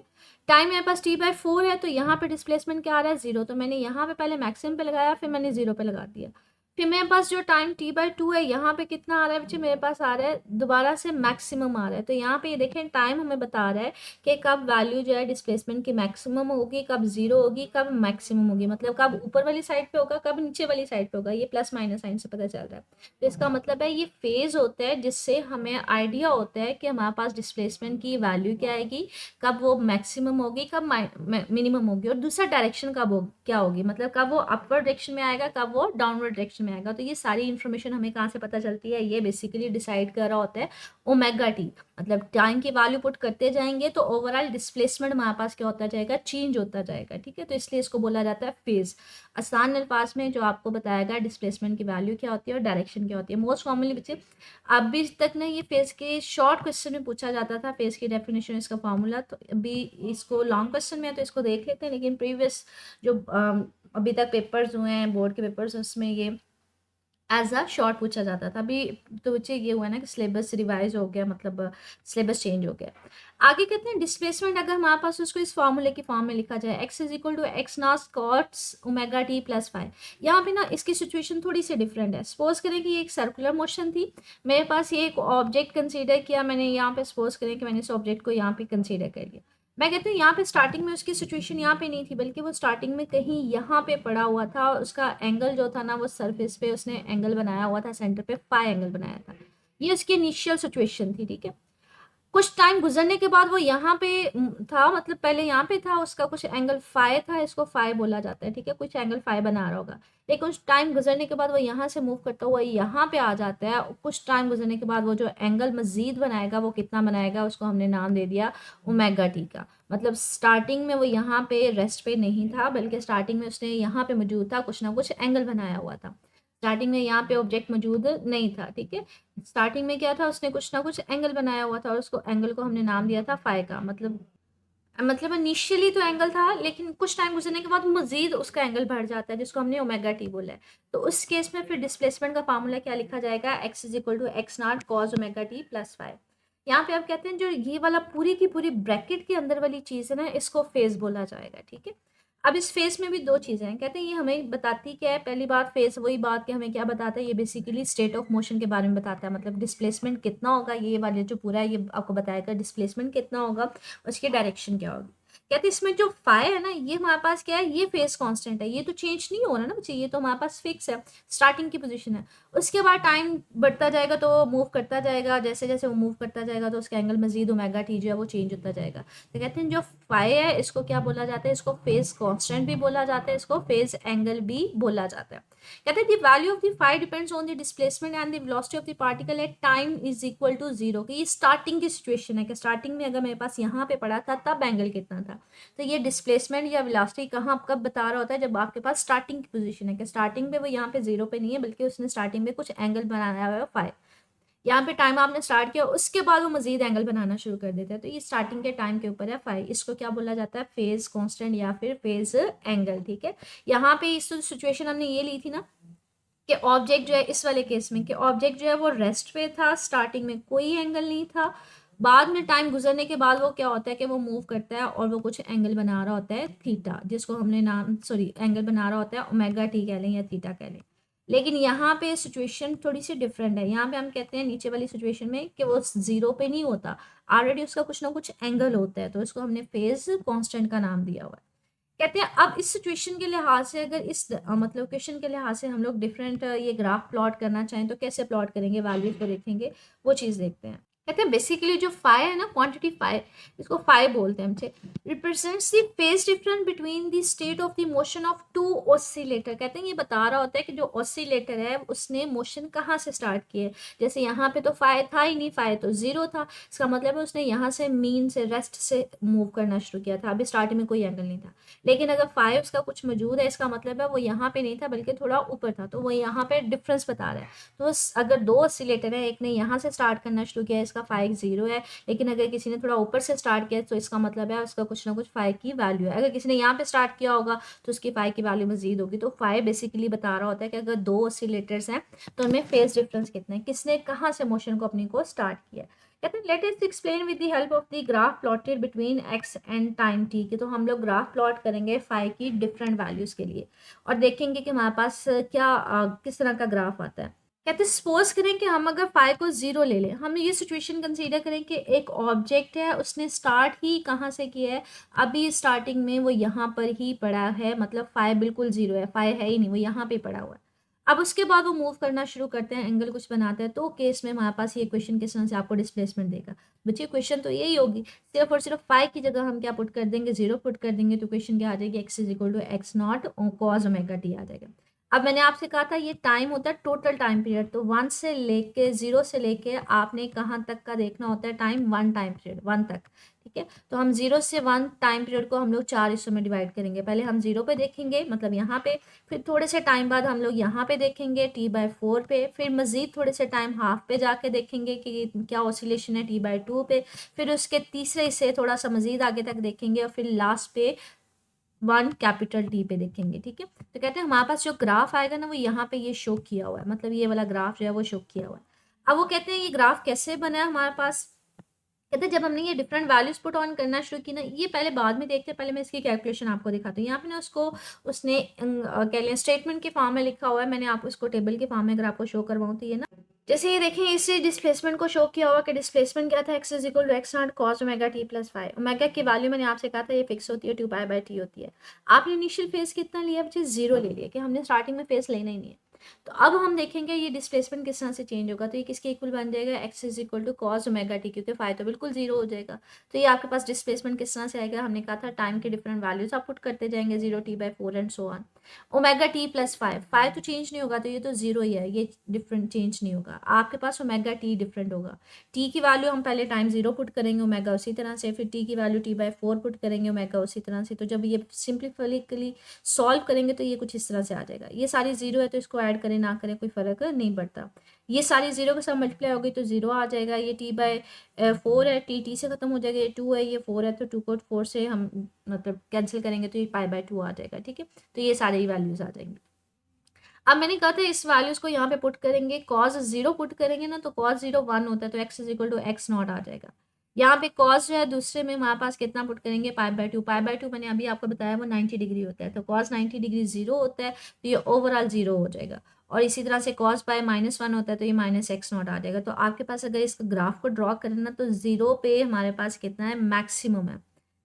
टाइम मेरे पास T/4 है, तो यहाँ पे डिस्प्लेसमेंट क्या आ रहा है, 0। तो मैंने यहाँ पे पहले मैक्सिमम पे लगाया, फिर मैंने 0 पे लगा दिया। फिर मेरे पास जो टाइम T/2 है, यहाँ पे कितना आ रहा है बच्चे, मेरे पास आ रहा है दोबारा से मैक्सिमम आ रहा है। तो यहाँ पे ये देखें, टाइम हमें बता रहा है कि कब वैल्यू जो है डिस्प्लेसमेंट की मैक्सिमम होगी, कब 0 होगी, कब मैक्सिमम होगी, मतलब कब ऊपर वाली साइड पे होगा, कब नीचे वाली साइड पे होगा। ये प्लस माइनस साइन से पता चल रहा है। तो इसका मतलब है ये फेज होता है, जिससे हमें आइडिया होता है कि हमारे पास डिस्प्लेसमेंट की वैल्यू क्या आएगी, कब वो मैक्सिमम होगी, कब मिनिमम होगी, और दूसरा डायरेक्शन कब हो क्या होगी, मतलब कब वो अपवर्ड डायरेक्शन में आएगा, कब वो डाउनवर्ड डायरेक्शन में आएगा। तो ये सारी इन्फॉर्मेशन हमें कहाँ से पता चलती है, ये बेसिकली डिसाइड कर रहा होता है ओमेगा टी, मतलब टाइम की वैल्यू पुट करते जाएंगे तो ओवरऑल डिस्प्लेसमेंट हमारे पास क्या होता जाएगा, चेंज होता जाएगा, ठीक है। तो इसलिए इसको बोला जाता है फेज। आसान अल्फाज में जो आपको बताएगा डिस्प्लेसमेंट की वैल्यू क्या होती है और डायरेक्शन क्या होती है। मोस्ट कॉमनली बच्चे अभी तक ना ये फेज के शॉर्ट क्वेश्चन में पूछा जाता था, फेज की डेफिनेशन, इसका फॉर्मूला। तो अभी इसको लॉन्ग क्वेश्चन में है तो इसको देख लेते हैं, लेकिन प्रीवियस जो अभी तक पेपर्स हुए हैं, बोर्ड के पेपर्स, उसमें ये एज अ शॉर्ट पूछा जाता था। अभी तो बच्चे ये हुआ ना कि सिलेबस रिवाइज हो गया, मतलब सिलेबस चेंज हो गया। आगे कहते हैं डिस्प्लेसमेंट अगर हमारे पास उसको इस फॉर्मूले की फॉर्म में लिखा जाए, x is equal to x naught cos omega t plus 5। यहाँ पे ना इसकी सिचुएशन थोड़ी सी डिफरेंट है। सपोज करें कि ये एक सर्कुलर मोशन थी, मेरे पास ये एक ऑब्जेक्ट कंसीडर किया मैंने यहाँ पे। सपोज करें कि मैंने इस ऑब्जेक्ट को यहाँ पे कंसीडर कर लिया। मैं कहती हूँ यहाँ पे स्टार्टिंग में उसकी सिचुएशन यहाँ पे नहीं थी, बल्कि वो स्टार्टिंग में कहीं यहाँ पे पड़ा हुआ था। उसका एंगल जो था ना, वो सरफेस पे उसने एंगल बनाया हुआ था, सेंटर पे फाई एंगल बनाया था। ये उसकी इनिशियल सिचुएशन थी, ठीक है। कुछ टाइम गुजरने के बाद वो यहाँ पे था, मतलब पहले यहाँ पे था, उसका कुछ एंगल फाई था, इसको फाई बोला जाता है, ठीक है। कुछ एंगल फाई बना रहा होगा, लेकिन कुछ टाइम गुजरने के बाद वो यहाँ से मूव करता हुआ यहाँ पे आ जाता है। कुछ टाइम गुजरने के बाद वो जो एंगल मजीद बनाएगा, वो कितना बनाएगा, उसको हमने नाम दे दिया ओमेगा टी का। मतलब स्टार्टिंग में वो यहाँ पे रेस्ट पे नहीं था, बल्कि स्टार्टिंग में उसने यहाँ पे मौजूद था, कुछ ना कुछ एंगल बनाया हुआ था। स्टार्टिंग में यहाँ पे ऑब्जेक्ट मौजूद नहीं था, ठीक है। स्टार्टिंग में क्या था, उसने कुछ ना कुछ एंगल बनाया हुआ था और उसको एंगल को हमने नाम दिया था फाई का। मतलब इनिशियली तो एंगल था, लेकिन कुछ टाइम गुजरने के बाद मजीद उसका एंगल बढ़ जाता है, जिसको हमने ओमेगा टी बोला है। तो उस केस में फिर डिस्प्लेसमेंट का फार्मूला क्या लिखा जाएगा, x is equal to x not cos omega t plus 5। यहाँ पे आप कहते हैं जो ये वाला पूरी की पूरी ब्रैकेट के अंदर वाली चीज़ है ना, इसको फेज बोला जाएगा, ठीक है। अब इस फेज में भी दो चीज़ें हैं, कहते हैं ये हमें बताती क्या है। पहली बात, फेज वही बात कि हमें क्या बताता है, ये बेसिकली स्टेट ऑफ मोशन के बारे में बताता है। मतलब डिस्प्लेसमेंट कितना होगा, ये वाले जो पूरा है ये आपको बताएगा डिस्प्लेसमेंट कितना होगा, उसकी डायरेक्शन क्या होगी। कहते हैं इसमें जो फाई है ना, ये हमारे पास क्या है, ये फेस कांस्टेंट है, ये तो चेंज नहीं हो रहा ना बच्चे, ये तो हमारे पास फिक्स है, स्टार्टिंग की पोजीशन है। उसके बाद टाइम बढ़ता जाएगा तो मूव करता जाएगा, जैसे जैसे वो मूव करता जाएगा तो उसका एंगल मजीद ओमेगा टी जो है वो चेंज होता जाएगा। तो कहते हैं जो फाई है इसको क्या बोला जाता है, इसको फेज कांस्टेंट भी बोला जाता है, इसको फेज एंगल भी बोला जाता है। कहते हैं the value of the phi depends on the displacement and the velocity of the particle at time is equal to 0। कि ये स्टार्टिंग की सिचुएशन है कि स्टार्टिंग में अगर मेरे पास यहाँ पे पड़ा था तब एंगल कितना था। तो ये डिस्प्लेसमेंट या वेलोसिटी कहाँ कब बता रहा होता है, जब आपके पास स्टार्टिंग की पोजीशन है कि स्टार्टिंग पे वो यहाँ पे 0 पे नहीं है, बल्कि उसने स्टार्टिंग में कुछ एंगल बनाया हुआ है फाई। यहाँ पे टाइम आपने स्टार्ट किया, उसके बाद वो मजीद एंगल बनाना शुरू कर देता है। तो ये स्टार्टिंग के टाइम के ऊपर है फाई। इसको क्या बोला जाता है, फेज कांस्टेंट या फिर फेज एंगल, ठीक है। यहाँ पे इस सिचुएशन हमने ये ली थी ना कि ऑब्जेक्ट जो है, इस वाले केस में कि ऑब्जेक्ट जो है वो रेस्ट पे था, स्टार्टिंग में कोई एंगल नहीं था। बाद में टाइम गुजरने के बाद वो क्या होता है कि वो मूव करता है और वो कुछ एंगल बना रहा होता है थीटा, जिसको हमने नाम एंगल बना रहा होता है ओमेगा टी कह लें या थीटा कह लें। लेकिन यहाँ पे सिचुएशन थोड़ी सी डिफरेंट है। यहाँ पे हम कहते हैं नीचे वाली सिचुएशन में कि वो 0 पे नहीं होता, ऑलरेडी उसका कुछ ना कुछ एंगल होता है, तो इसको हमने फेज कांस्टेंट का नाम दिया हुआ है। कहते हैं अब इस सिचुएशन के लिहाज से, अगर इस मतलब क्वेश्चन के लिहाज से हम लोग डिफरेंट ये ग्राफ प्लॉट करना चाहें तो कैसे प्लॉट करेंगे, वैल्यूज को देखेंगे, वो चीज़ देखते हैं। कहते हैं बेसिकली जो फाई है ना, क्वांटिटी फाई, इसको फाई बोलते हैं हमसे, represents the phase difference between the state of the motion of two oscillator. कहते हैं ये बता रहा होता है कि जो ऑसिलेटर है उसने मोशन कहाँ से स्टार्ट की है। जैसे यहाँ पे तो फाई था ही नहीं, फाई तो 0 था, इसका मतलब है उसने यहाँ से मीन से रेस्ट से मूव करना शुरू किया था, अभी स्टार्टिंग में कोई एंगल नहीं था। लेकिन अगर फाई उसका कुछ मौजूद है, इसका मतलब है वो यहाँ पे नहीं था बल्कि थोड़ा ऊपर था, तो वो यहाँ पे डिफरेंस बता रहा है। तो अगर दो ऑसिलेटर है, एक ने यहाँ से स्टार्ट करना शुरू किया, इसका फाई 0 है, लेकिन अगर किसी ने थोड़ा ऊपर से स्टार्ट किया तो इसका मतलब है उसका कुछ ना कुछ फाई की वैल्यू है। अगर किसी ने यहाँ पे स्टार्ट किया होगा तो उसकी फाई की वैल्यू मजीद होगी। तो फाई बेसिकली बता रहा होता है कि अगर दो ऑसिलेटर्स हैं तो उनमें फेज डिफरेंस कितना है, किसने कहाँ से मोशन को अपनी को स्टार्ट किया। कहते हैं let us explain with the help of the graph plotted between x and time T के। तो हम लोग ग्राफ प्लॉट करेंगे फाई की डिफरेंट वैल्यूज के लिए और देखेंगे कि हमारे पास क्या किस तरह का ग्राफ आता है। कहते हैं सपोज करें कि हम अगर फाई को 0 ले लें, हम ये सिचुएशन कंसीडर करें कि एक ऑब्जेक्ट है, उसने स्टार्ट ही कहाँ से किया है, अभी स्टार्टिंग में वो यहाँ पर ही पड़ा है, मतलब फाई बिल्कुल 0 है, फाई है ही नहीं, वो यहाँ पे पड़ा हुआ है। अब उसके बाद वो मूव करना शुरू करते हैं, एंगल कुछ बनाते हैं, तो केस में हमारे पास ये क्वेश्चन किस तरह से आपको डिस्प्लेसमेंट देगा। बच्चे क्वेश्चन तो यही होगी, सिर्फ और सिर्फ फाई की जगह हम क्या पुट कर देंगे, 0 पुट कर देंगे, तो क्वेश्चन क्या आ जाएगी, x is equal to x not cos omega t आ जाएगा। अब मैंने आपसे कहा था ये टाइम होता है टोटल टाइम पीरियड, तो 1 से लेके 0 से लेके आपने कहाँ तक का देखना होता है टाइम, 1 टाइम पीरियड 1 तक, ठीक है। तो हम 0 से 1 टाइम पीरियड को हम लोग 4 हिस्सों में डिवाइड करेंगे। पहले हम 0 पे देखेंगे, मतलब यहाँ पे, फिर थोड़े से टाइम बाद हम लोग यहाँ पे देखेंगे t/4 पे, फिर मज़ीद थोड़े से टाइम हाफ पे जाके देखेंगे कि क्या ऑसिलेशन है t/2 पे, फिर उसके तीसरे हिस्से थोड़ा सा मज़ीद आगे तक देखेंगे, और फिर लास्ट पे 1 कैपिटल टी पे देखेंगे, ठीक है। तो कहते हैं हमारे पास जो ग्राफ आएगा ना वो यहाँ पे ये शो किया हुआ है, मतलब ये वाला ग्राफ जो है वो शो किया हुआ है। अब वो कहते हैं ये ग्राफ कैसे बना है हमारे पास, कहते हैं जब हमने ये डिफरेंट वैल्यूज पुट ऑन करना शुरू की ना, ये पहले बाद में देखते हैं, पहले मैं इसकी कैलकुलेशन आपको दिखाती हूँ। यहाँ पे ना उसको उसने कह लें स्टेटमेंट के फॉर्म में लिखा हुआ है, मैंने आपको इसको टेबल के फॉर्म में अगर आपको शो करवाऊँ तो ये ना, जैसे ये देखें इसी डिस्प्लेसमेंट को शो किया हुआ कि डिस्प्लेसमेंट क्या था, x is equal to x not cos omega t plus five. Omega की वैल्यू मैंने आपसे कहा था ये फिक्स होती है, 2 पाई/t होती है। आपने इनिशियल फेज कितना लिया, बच्चे 0 ले लिया, कि हमने स्टार्टिंग में फेज लेना ही नहीं है। तो अब हम देखेंगे ये डिस्प्लेसमेंट किस तरह से चेंज होगा, तो ये किसके इक्वल बन जाएगा, x is equal to cos omega t, क्योंकि फाइव तो बिल्कुल 0 हो जाएगा। तो ये आपके पास डिस्प्लेसमेंट किस तरह से आएगा, हमने कहा था टाइम के डिफरेंट वैल्यूज आप पुट करते जाएंगे, 0 t/4 and so on. Omega t plus five, five तो चेंज नहीं होगा, तो ये तो 0 ही है, ये डिफरेंट चेंज नहीं होगा। आपके पास ओमेगा टी डिफरेंट होगा, टी की वैल्यू हम पहले टाइम 0 पुट करेंगे ओमेगा उसी तरह से, फिर टी की वैल्यू t/4 पुट करेंगे ओमेगा उसी तरह से। तो जब ये सिंप्लीफिकली सॉल्व करेंगे तो ये कुछ इस तरह से आ जाएगा। ये सारी 0 है तो इसको ऐड करें ना करें कोई फ़र्क नहीं पड़ता। ये सारी 0 के साथ मल्टीप्लाई होगी तो 0 आ जाएगा। ये t/4 है, टी से ख़त्म हो जाएगा, ये 2 है, ये 4 है, तो 2 को 4 से हम मतलब कैंसिल करेंगे तो ये पाई/2 आ जाएगा, ठीक है। तो ये सारी वैल्यूज़ आ जाएंगी। अब मैंने कहा था इस वैल्यूज़ को यहाँ पे पुट करेंगे, कॉस 0 पुट करेंगे ना, तो कॉस 0 1 होता है, तो x is equal to x not आ जाएगा। यहाँ पे कॉस जो है दूसरे में हमारे पास कितना पुट करेंगे, पाई/2। पाई/2 मैंने अभी आपको बताया वो 90 डिग्री होता है, तो कॉस 90 डिग्री 0 होता है, तो ये ओवरऑल 0 हो जाएगा। और इसी तरह से कॉस पाई -1 होता है, तो ये -x0 आ जाएगा। तो आपके पास अगर इसका ग्राफ को ड्रॉ करें ना, तो 0 पे हमारे पास कितना है, मैक्सिमम है,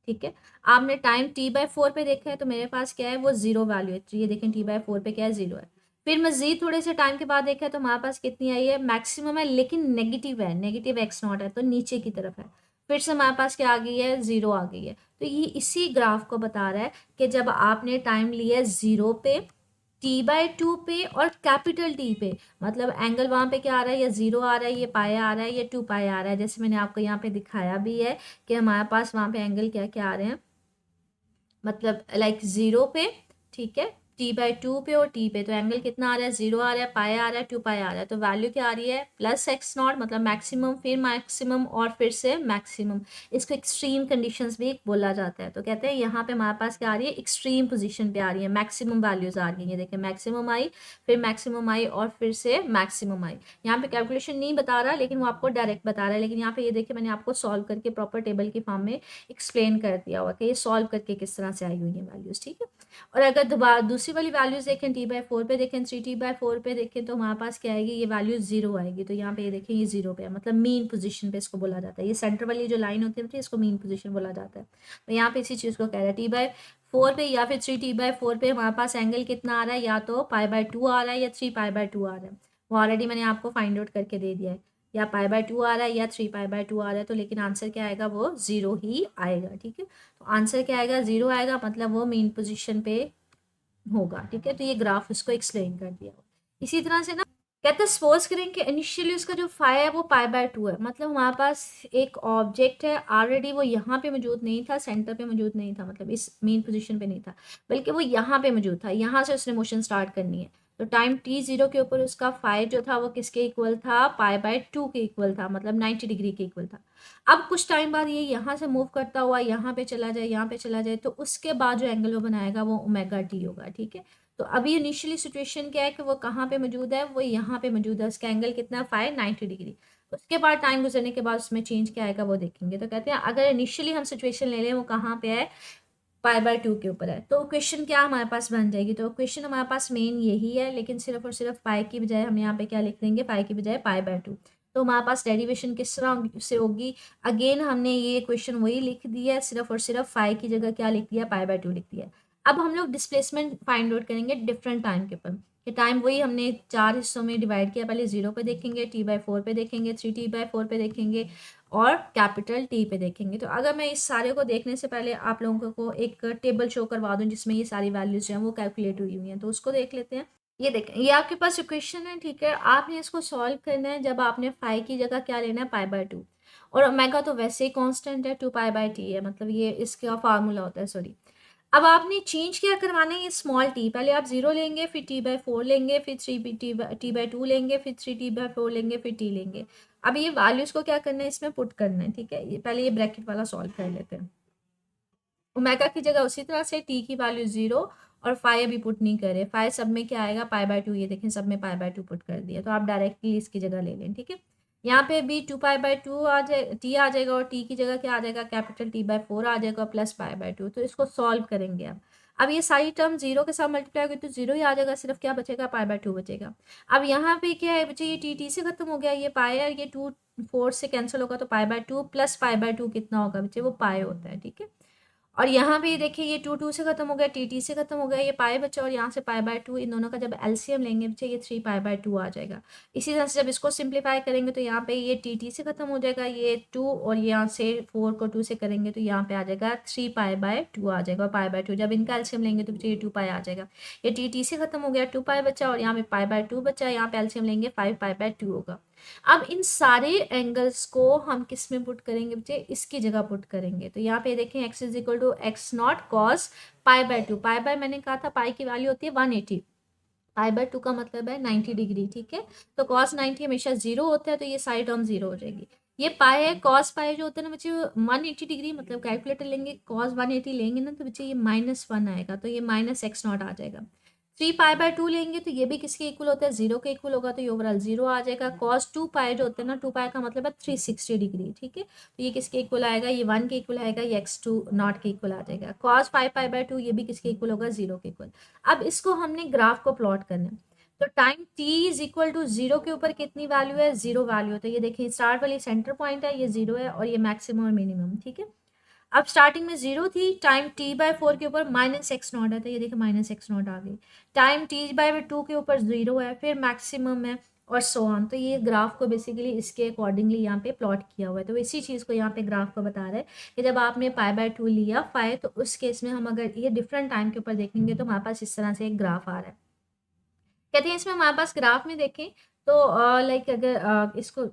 ठीक है। आपने टाइम t/4 पे देखा है, तो मेरे पास क्या है, वो 0 वैल्यू है, तो ये देखें t/4 पे क्या है, 0 है। फिर मजीद थोड़े से टाइम के बाद देखा है तो हमारे पास कितनी आई है, मैक्सिमम है, लेकिन नेगेटिव है, नेगेटिव x0 है, तो नीचे की तरफ है। फिर से हमारे पास क्या आ गई है, 0 आ गई है। तो ये इसी ग्राफ को बता रहा है कि जब आपने टाइम लिया 0 पे, t/2 पे और कैपिटल टी पे, मतलब एंगल वहाँ पे क्या आ रहा है, ये 0 आ रहा है, ये पाया आ रहा है, ये 2 पाया आ रहा है। जैसे मैंने आपको यहाँ पे दिखाया भी है कि हमारे पास वहाँ पे एंगल क्या क्या आ रहे हैं, मतलब लाइक 0 पे, ठीक है, t/2 पे और t पे, तो एंगल कितना आ रहा है, 0 आ रहा है, पाया आ रहा है, 2 पाया आ रहा है। तो वैल्यू क्या आ रही है, +x0, मतलब मैक्सिमम, फिर मैक्सिमम और फिर से मैक्सिमम। इसको एक्सट्रीम कंडीशंस भी बोला जाता है। तो कहते हैं यहाँ पे हमारे पास क्या आ रही है, एक्सट्रीम पोजीशन पे आ रही है, मैक्सिमम वैल्यूज आ रही है। ये देखिए मैक्सिमम आई, फिर मैक्सिमम आई और फिर से मैक्सिमम आई। यहाँ पे कैलकुलेशन नहीं बता रहा, लेकिन वो आपको डायरेक्ट बता रहा है। लेकिन यहाँ पे ये देखिए मैंने आपको सॉल्व करके प्रॉपर टेबल की फॉर्म में एक्सप्लेन कर दिया हुआ कि ये सॉल्व करके किस तरह से आई हुई है वैल्यूज, ठीक है। और अगर दोबारा दूसरी वाली वैल्यूज देखें, t/4 पे देखें, 3t/4 पे देखें, तो हमारे पास क्या आएगी, ये वैल्यू 0 आएगी। तो यहाँ पे ये देखें ये 0 पे है, मतलब मीन पोजीशन पे इसको बोला जाता है। ये सेंटर वाली जो लाइन होती है इसको मीन पोजीशन बोला जाता है। तो यहाँ पे इसी चीज़ को कह रहा है, t/4 पे या फिर 3t/4 पे हमारे पास एंगल कितना आ रहा है, या तो पाई/2 आ रहा है या 3 पाई/2 आ रहा है। वो ऑलरेडी मैंने आपको फाइंड आउट करके दे दिया है, या पाई/2 आ रहा है या 3 पाई/2 आ रहा है। तो लेकिन आंसर क्या आएगा, वो 0 ही आएगा, ठीक है। तो आंसर क्या आएगा, 0 आएगा, मतलब वो मेन पोजीशन पे होगा, ठीक है। तो ये ग्राफ इसको एक्सप्लेन कर दिया। इसी तरह से ना कहते हैं सपोज करें कि इनिशियली उसका जो फाई है वो पाई/2 है, मतलब हमारे पास एक ऑब्जेक्ट है ऑलरेडी, वो यहाँ पे मौजूद नहीं था, सेंटर पे मौजूद नहीं था, मतलब इस मेन पोजीशन पे नहीं था, बल्कि वो यहाँ पे मौजूद था। यहाँ से उसने मोशन स्टार्ट करनी है, तो टाइम t0 के ऊपर उसका फाई जो था वो किसके इक्वल था, पाई/2 के इक्वल था, मतलब 90 डिग्री के इक्वल था। अब कुछ टाइम बाद ये यहाँ से मूव करता हुआ यहाँ पे चला जाए, यहाँ पे चला जाए, तो उसके बाद जो एंगल वो बनाएगा वो ओमेगा टी होगा, ठीक है। तो अभी इनिशियली सिचुएशन क्या है कि वो कहाँ पे मौजूद है, वो यहाँ पे मौजूद है, उसका एंगल कितना है, 590 डिग्री। उसके बाद टाइम गुजरने के बाद उसमें चेंज क्या आएगा वो देखेंगे। तो कहते हैं अगर इनिशियली हम सिचुएशन ले लें वो कहाँ पे है, पाई/2 के ऊपर है, तो क्वेश्चन क्या हमारे पास बन जाएगी, तो क्वेश्चन हमारे पास मेन यही है, लेकिन सिर्फ और सिर्फ पाई की बजाय हम यहाँ पे क्या लिख देंगे, पाई की बजाय पाई/2। तो हमारे पास डेरिवेशन किस तरह से होगी, अगेन हमने ये क्वेश्चन वही लिख दिया है, सिर्फ और सिर्फ फाई की जगह क्या लिख दिया, पाई/2 लिख दिया। अब हम लोग डिस्प्लेसमेंट फाइंड आउट करेंगे डिफरेंट टाइम के ऊपर, कि टाइम वही हमने 4 हिस्सों में डिवाइड किया, पहले 0 पे देखेंगे, t/4 पे देखेंगे, 3t/4 पे देखेंगे और कैपिटल टी पे देखेंगे। तो अगर मैं इस सारे को देखने से पहले आप लोगों को एक टेबल शो करवा दूं जिसमें ये सारी वैल्यूज जो हैं वो कैलकुलेट हुई हुई हैं, तो उसको देख लेते हैं। ये देखें, ये आपके पास इक्वेशन है, ठीक है। आपने इसको सॉल्व करना है जब आपने फाई की जगह क्या लेना है, पाई बाय टू। और ओमेगा तो वैसे ही कांस्टेंट है, टू पाई बाय टी है, मतलब ये इसका फार्मूला होता है, सॉरी। अब आपने चेंज क्या करवाना है, ये स्मॉल टी, पहले आप जीरो लेंगे, फिर टी बाय फोर लेंगे, फिर टी बाय टू लेंगे, फिर थ्री टी बाय फोर लेंगे, फिर टी लेंगे। अब ये वैल्यूज को क्या करना है, इसमें पुट करना है, ठीक है। ये पहले ये ब्रैकेट वाला सॉल्व कर लेते हैं। ओमेगा की जगह उसी तरह से टी की वैल्यू जीरो, और फाई अभी पुट नहीं करे, फाई सब में क्या आएगा, पाई बाय टू, ये देखें सब में पाई बाय टू पुट कर दिया, तो आप डायरेक्टली इसकी जगह ले लें, ठीक है। यहाँ पे भी टू पाई बाय टू आ जाए, टी आ जाएगा, और टी की जगह क्या आ जाएगा, कैपिटल टी बाय फोर आ जाएगा, प्लस पाई बाय टू। तो इसको सॉल्व करेंगे अब ये सारी टर्म जीरो के साथ मल्टीप्लाई होगी तो जीरो ही आ जाएगा, सिर्फ क्या बचेगा, पाई बाय टू बचेगा। अब यहाँ पे क्या है बच्चे, ये टी से खत्म हो गया, ये पाई है, ये टू फोर से कैंसिल होगा, तो पाई by two plus pi by to कितना होगा बच्चे, वो पाई होता है, ठीक है। और यहाँ पे देखिए, ये टू टू से खत्म हो गया, टी से खत्म हो गया, ये पाई बचा, और यहाँ से पाई बाय टू, इन दोनों का जब एलसीएम लेंगे बच्चे, ये थ्री पाई बाय टू आ जाएगा। इसी तरह से जब इसको सिंप्लीफाई करेंगे तो यहाँ पे ये टी से खत्म हो जाएगा, ये टू, और यहाँ से फोर को टू से करेंगे तो यहाँ पे आ जाएगा थ्री पाई बाय टू आ जाएगा, पाई बाय टू जब इनका एलसीएम लेंगे तो ये टू पाई आ जाएगा। ये टी से खत्म हो गया, टू पाई बचा, और यहाँ पे पाई बाय टू बचा, यहाँ पे एलसीएम लेंगे, फाइव पाई बाय टू होगा। अब इन सारे एंगल्स को हम किस में पुट करेंगे बच्चे, इसकी जगह पुट करेंगे। तो यहाँ पे देखें, x is equal to x not cos pi by two, pi by मैंने कहा था पाई की वैल्यू होती है 180, पाई बाय टू का मतलब है 90 डिग्री, ठीक है। तो कॉस 90 हमेशा जीरो होता है, तो ये सारी टर्म जीरो हो जाएगी। ये पाई है, कॉस पाई जो होता है ना बच्चे, 180 डिग्री, मतलब कैलकुलेटर लेंगे, कॉस 180 लेंगे ना, तो बच्चे ये माइनस वन आएगा, तो ये माइनस एक्स नॉट आ जाएगा। थ्री पाई बाय टू लेंगे तो ये भी किसके इक्वल होता है, जीरो के इक्वल होगा, तो ये ओवरऑल जीरो आ जाएगा। कॉस टू पाई जो होता है ना, टू पाई का मतलब है 360 डिग्री, ठीक है। तो ये किसके इक्वल आएगा, ये वन के इक्वल आएगा, ये एक्स टू नॉट के इक्वल आ जाएगा। Cos five pi by to, ये भी किसके इक्वल होगा, जीरो के इक्वल। अब इसको हमने ग्राफ को प्लॉट करना है, तो time t is equal to zero के ऊपर कितनी वैल्यू है, जीरो वैल्यू है। तो ये देखिए, स्टार्ट वाली सेंटर पॉइंट है, ये जीरो है, और ये मैक्सिमम और मिनिमम, ठीक है। अब स्टार्टिंग में जीरो थी, टाइम टी बाय फोर के ऊपर माइनस एक्स नॉट है, तो ये देखिए माइनस एक्स नॉट आ गई। टाइम टी बाय टू के ऊपर जीरो है, फिर मैक्सिमम है, और सो ऑन। तो ये ग्राफ को बेसिकली इसके अकॉर्डिंगली यहाँ पे प्लॉट किया हुआ है। तो इसी चीज़ को यहाँ पे ग्राफ को बता रहा है कि जब आपने पाई बाय टू लिया फाइव, तो उस केस में हम अगर ये डिफरेंट टाइम के ऊपर देखेंगे तो हमारे पास इस तरह से एक ग्राफ आ रहा है। कहते हैं इसमें हमारे पास ग्राफ में देखें तो लाइक अगर इसको,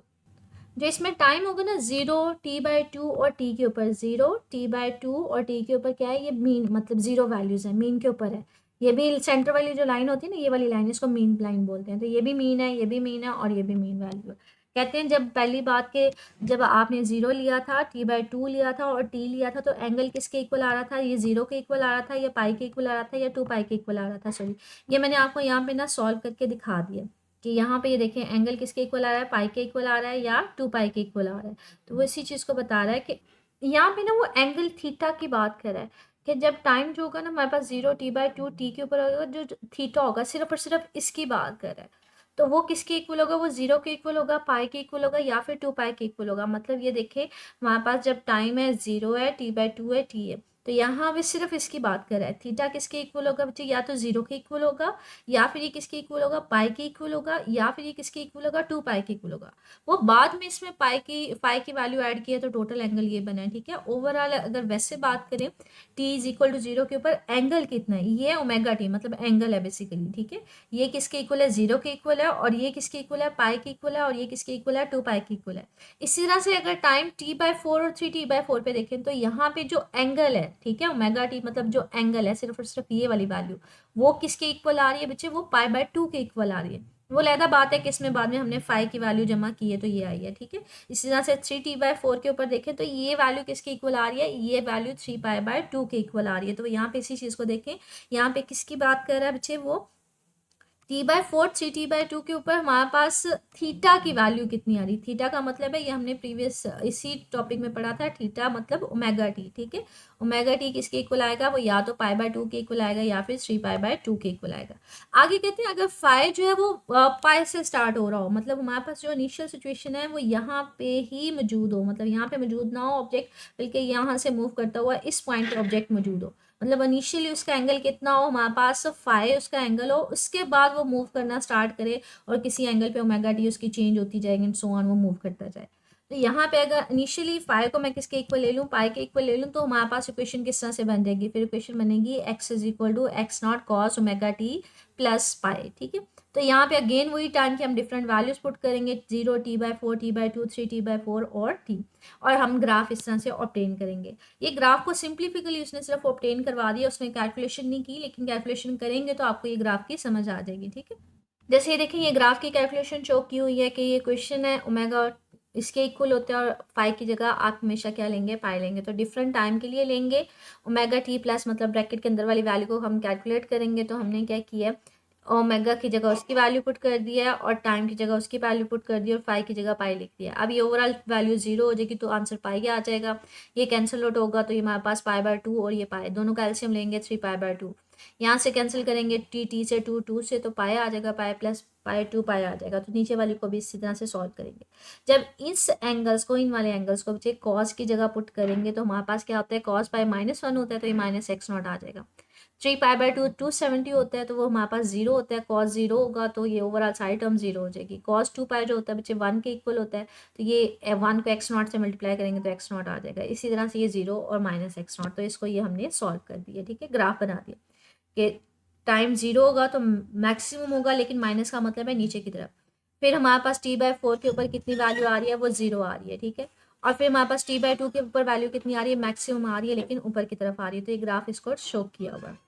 जो इसमें टाइम होगा ना, जीरो, टी बाय टू और टी के ऊपर, जीरो, टी बाय टू और टी के ऊपर क्या है, ये मीन, मतलब जीरो वैल्यूज है, मीन के ऊपर है। ये भी सेंटर वाली जो लाइन होती है ना, ये वाली लाइन, इसको मीन लाइन बोलते हैं। तो ये भी मीन है, ये भी मीन है, और ये भी मीन वैल्यू है। कहते हैं जब पहली बात के, जब आपने जीरो लिया था, टी बाय टू लिया था और टी लिया था, तो एंगल किसके इक्वल आ रहा था, ये जीरो के इक्वल आ रहा था, या पाई के इक्वल आ रहा था, या टू पाई के इक्वल आ रहा था, सॉरी। ये मैंने आपको यहाँ पे ना सॉल्व करके दिखा दिया कि यहाँ पे ये देखें, एंगल किसके इक्वल आ रहा है, पाई के इक्वल आ रहा है, या टू पाई के इक्वल आ रहा है। तो वो इसी चीज़ को बता रहा है कि यहाँ पे ना वो एंगल थीटा की बात कर रहा है, कि जब टाइम जो होगा ना हमारे पास, zero, t by two, t के ऊपर होगा, जो थीटा होगा, सिर्फ और सिर्फ इसकी बात कर रहा है। तो वो किसके इक्वल होगा, वो जीरो के इक्वल होगा, पाई के इक्वल होगा, या फिर टू पाई के इक्वल होगा। मतलब ये देखें, हमारे पास जब टाइम है, जीरो है, टी बाय टू है, टी है, तो यहाँ भी सिर्फ इसकी बात कर रहा है। थीटा किसके इक्वल होगा बच्चे, या तो जीरो के इक्वल होगा, या फिर ये किसके इक्वल होगा, पाई के इक्वल होगा, या फिर ये किसके इक्वल होगा, टू पाई के इक्वल होगा। वो बाद में इसमें पाई की वैल्यू ऐड की है, तो टोटल एंगल ये बना है, ठीक है। ओवरऑल अगर वैसे बात करें, t is equal to zero के ऊपर एंगल कितना है, ये ओमेगा टी, मतलब एंगल है बेसिकली, ठीक है। ये किसके इक्वल है, जीरो के इक्वल है, और ये किसके इक्वल है, पाई के इक्वल है, और ये किसके इक्वल है, टू पाई के इक्वल है। इसी तरह से अगर टाइम टी बाय फोर और थ्री टी बाय फोर पे देखें, तो यहाँ पे जो एंगल है, ठीक है, ओमेगा टी मतलब जो एंगल है, सिर्फ और सिर्फ ये वाली वैल्यू, वो किसके इक्वल आ रही है बच्चे, वो पाई बाय टू के इक्वल आ रही है। वो लहदा बात है कि इसमें बाद में हमने फाई की वैल्यू जमा की है, तो ये आई है, ठीक है। इसी तरह से थ्री टी बाय फोर के ऊपर देखें, तो ये वैल्यू किसके इक्वल आ रही है, ये value three pi by to के इक्वल आ रही है। तो यहाँ पे इसी चीज़ को देखें, यहाँ पे किसकी बात कर रहा है बच्चे, वो T by four, three T by to के ऊपर हमारे पास थीटा की वैल्यू कितनी आ रही। थीटा का मतलब है, ये हमने प्रीवियस इसी टॉपिक में पढ़ा था, थीटा मतलब ओमेगा टी, ठीक है। ओमेगा टी किसके इक्वल आएगा, वो या तो पाई बाय टू के इक्वल आएगा, या फिर थ्री पाई बाय टू के इक्वल आएगा। आगे कहते हैं अगर फाई जो है वो पाई से स्टार्ट हो रहा हो, मतलब हमारे पास जो इनिशियल सिचुएशन है वो यहाँ पे ही मौजूद हो, मतलब यहाँ पे मौजूद ना हो ऑब्जेक्ट, बल्कि यहाँ से मूव करता हुआ इस पॉइंट पे ऑब्जेक्ट मौजूद हो, मतलब इनिशियली उसका एंगल कितना हो, हमारे पास फाई उसका एंगल हो, उसके बाद वो मूव करना स्टार्ट करे, और किसी एंगल पे ओमेगा टी उसकी चेंज होती जाएगी, एंड सो ऑन, वो मूव करता जाए। तो यहाँ पे अगर इनिशियली फाई को मैं किसके इक्वल ले लूँ, पाई के इक्वल ले लूँ, तो हमारे पास इक्वेशन किस तरह से बन जाएगी, फिर इक्वेशन बनेगी x is equal to x not cos omega t plus pi, ठीक है। तो यहाँ पे अगेन वही टाइम की हम डिफरेंट वैल्यूज पुट करेंगे, 0t/4, t/2, 3t/4 और t, और हम ग्राफ इस तरह से ऑब्टेन करेंगे। ये ग्राफ को सिंप्लीफिकली उसने सिर्फ ऑब्टेन करवा दिया, उसने कैलकुलेशन नहीं की, लेकिन कैलकुलेशन करेंगे तो आपको ये ग्राफ की समझ आ जाएगी, ठीक है। जैसे ये देखें, ये ग्राफ की कैलकुलेशन शो की हुई है कि ये क्वेश्चन है ओमेगा इसके इक्वल होते हैं, और फाई की जगह आप हमेशा क्या लेंगे, पाई लेंगे। तो डिफरेंट टाइम के लिए लेंगे ओमेगा टी प्लस, मतलब ब्रैकेट के अंदर वाली वैल्यू को हम कैलकुलेट करेंगे। तो हमने क्या किया है, ओमेगा की जगह उसकी वैल्यू पुट कर दिया है, और टाइम की जगह उसकी वैल्यू पुट कर दी, और फाई की जगह पाई लिख दिया। अब ये ओवरऑल वैल्यू 0 हो जाएगी, तो आंसर पाई आ जाएगा। ये कैंसिल आउट होगा, तो ये हमारे पास पाई/2 और ये पाई, दोनों कैल्शियम लेंगे 3 पाई/2। यहाँ से कैंसिल करेंगे टी से, टू से, तो पाई आ जाएगा, पाई प्लस पाई 2 पाई आ जाएगा। तो नीचे वाली को भी इसी तरह से सॉल्व करेंगे। जब इस एंगल्स को, इन वाले एंगल्स को बच्चे कॉस की जगह पुट करेंगे, तो हमारे पास क्या होता है, कॉस पाई -1 होता है, तो ये -x0 आ जाएगा। 3 पाई/2 270 होता है, तो वो हमारे पास 0 होता है, कॉस 0 होगा, तो ये ओवरऑल सारी टर्म 0 हो जाएगी। कॉस 2 पाई जो होता है बच्चे 1 के इक्वल होता है, तो ये 1 को x0 से मल्टीप्लाई करेंगे तो x0 आ जाएगा। इसी तरह से ये 0 और -x0, तो इसको ये हमने सॉल्व कर दिया, ठीक है, ग्राफ बना दिया कि टाइम 0 होगा तो मैक्सिमम होगा, लेकिन माइनस का मतलब है नीचे की तरफ। फिर हमारे पास t/4 के ऊपर कितनी वैल्यू आ रही है, वो 0 आ रही है, ठीक है। और फिर हमारे पास t/2 के ऊपर वैल्यू कितनी आ रही है, मैक्सिमम आ रही है, लेकिन ऊपर की तरफ आ रही है। तो ये ग्राफ इसको शो किया हुआ है।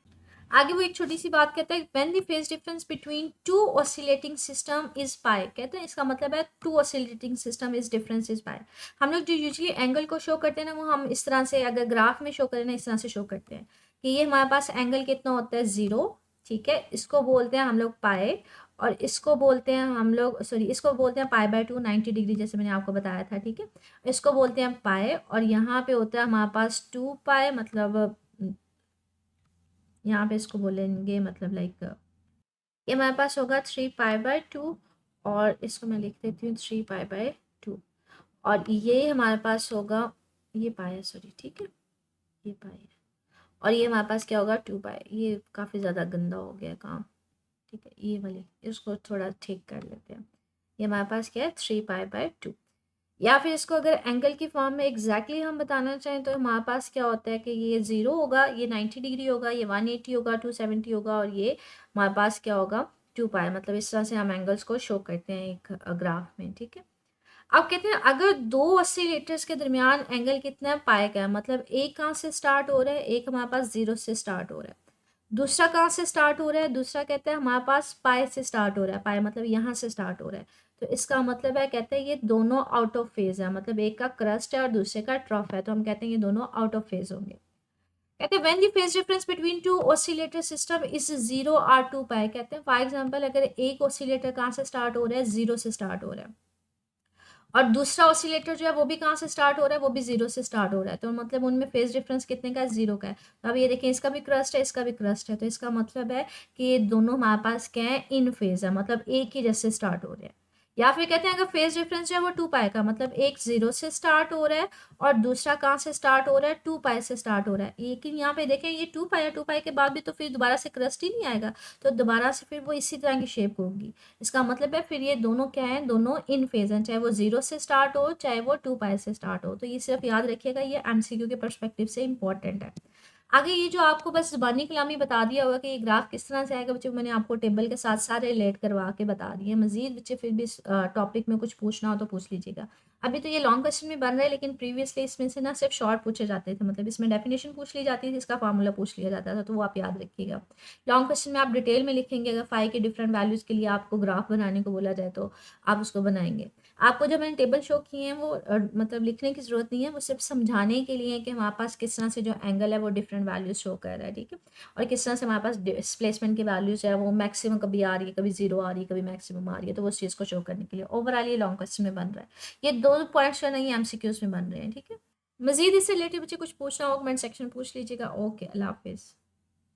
आगे वो एक छोटी सी बात कहता है, when the phase difference between two oscillating system is pi, कहते हैं इसका मतलब है two oscillating system is difference is pi. हम लोग जो यूजुअली एंगल को शो करते हैं ना, वो हम इस तरह से, अगर ग्राफ में शो करें ना, इस तरह से शो करते हैं कि ये हमारे पास एंगल कितना होता है, 0, ठीक है। इसको बोलते हैं हम लोग पाए, और इसको बोलते हैं हम लोग, सॉरी, इसको बोलते हैं पाई/2 90 डिग्री, जैसे मैंने आपको बताया था, ठीक है। इसको बोलते हैं पाए, और यहाँ पे होता है हमारे पास 2 पाई, मतलब यहाँ पे इसको बोलेंगे, मतलब लाइक ये हमारे पास होगा 3 पाई/2, और इसको मैं लिख देती हूँ 3 पाई/2, और ये हमारे पास होगा, ये पाई है, सॉरी, ठीक है, ये पाई है, और ये हमारे पास क्या होगा, 2 पाई। ये काफ़ी ज़्यादा गंदा हो गया काम, ठीक है, ये वाले इसको थोड़ा ठीक कर लेते हैं। ये हमारे पास क्या है, 3 पाई/2। या फिर इसको अगर एंगल की फॉर्म में एग्जैक्टली हम बताना चाहें, तो हमारे पास क्या होता है कि ये 0 होगा, ये 90 डिग्री होगा, ये 180 होगा, 270 होगा, और ये हमारे पास क्या होगा, 2 पाई। मतलब इस तरह से हम एंगल्स को शो करते हैं एक ग्राफ में, ठीक है। अब कहते हैं अगर दो ऑसिलेटर्स के दरमियान एंगल कितना है, पाई का है, मतलब एक कहाँ से स्टार्ट हो रहा है, एक हमारे पास 0 से स्टार्ट हो रहा है, दूसरा कहाँ से स्टार्ट हो रहा है, दूसरा कहते हैं हमारे पास पाई से स्टार्ट हो रहा है, पाई मतलब यहाँ से स्टार्ट हो रहा है। तो इसका मतलब है, कहते हैं ये दोनों आउट ऑफ फेज है, मतलब एक का क्रस्ट है और दूसरे का ट्रफ है, तो हम कहते हैं ये दोनों आउट ऑफ फेज होंगे। कहते हैं when the phase difference between to oscillator system is 0 और 2 पाई, कहते हैं फॉर एग्जांपल अगर एक ऑसिलेटर कहाँ से स्टार्ट हो रहा है, 0 से स्टार्ट हो रहा है, और दूसरा ऑसिलेटर जो है वो भी कहाँ से स्टार्ट हो रहा है, वो भी 0 से स्टार्ट हो रहा है, तो मतलब उनमें फेज डिफरेंस कितने का है, 0 का है। तो अब ये देखें, इसका भी क्रस्ट है, इसका भी क्रस्ट है, तो इसका मतलब है कि ये दोनों हमारे पास क्या है, इन फेज है, मतलब एक ही जैसे स्टार्ट हो रहे हैं। या फिर कहते हैं अगर फेज डिफरेंस जो है वो 2 पाई का, मतलब एक 0 से स्टार्ट हो रहा है, और दूसरा कहाँ से स्टार्ट हो रहा है, 2 पाई से स्टार्ट हो रहा है। लेकिन यहाँ पे देखें, ये 2 पाई है, 2 पाई के बाद भी तो फिर दोबारा से क्रस्ट ही नहीं आएगा, तो दोबारा से फिर वो इसी तरह की शेप होगी। इसका मतलब है फिर ये दोनों क्या है, दोनों इन फेज हैं, चाहे वो 0 से स्टार्ट हो, चाहे वो 2 पाई से स्टार्ट हो। तो ये सिर्फ याद रखिएगा, ये एमसीक्यू के परस्पेक्टिव से इंपॉर्टेंट है। आगे ये जो आपको बस ज़बानी कलामी बता दिया होगा कि ये ग्राफ किस तरह से आएगा, बच्चे मैंने आपको टेबल के साथ सारे रिलेट करवा के बता दिए। मजीद बच्चे फिर भी इस टॉपिक में कुछ पूछना हो तो पूछ लीजिएगा। अभी तो ये लॉन्ग क्वेश्चन में बन रहा है, लेकिन प्रीवियसली इसमें से ना सिर्फ शॉर्ट पूछे जाते थे, मतलब इसमें डेफिनेशन पूछ ली जाती थी, इसका फार्मूला पूछ लिया जाता था, तो वो आप याद रखिएगा। लॉन्ग क्वेश्चन में आप डिटेल में लिखेंगे, अगर फाई के डिफरेंट वैल्यूज़ के लिए आपको ग्राफ बनाने को बोला जाए तो आप उसको बनाएंगे। आपको जो मैंने टेबल शो किए हैं वो मतलब लिखने की ज़रूरत नहीं है, वो सिर्फ समझाने के लिए कि हमारे पास किस तरह से जो एंगल है वो डिफरेंट वैल्यूज शो कर रहा है, ठीक है। और किस तरह से हमारे पास डिस्प्लेसमेंट की वैल्यूज है वो मैक्सिमम कभी आ रही है, कभी 0 आ रही है, कभी मैक्सिमम आ रही है, तो वो उस चीज़ को शो करने के लिए ओवरऑल ये लॉन्ग क्वेश्चन में बन रहा है। ये दो पॉइंट्स जो नहीं एमसीक्यूज में बन रहे हैं, ठीक है। मजीद इससे रिलेटेड बच्चे कुछ पूछना हो कमेंट सेक्शन पूछ लीजिएगा। ओके, अल्लाह हाफिज़।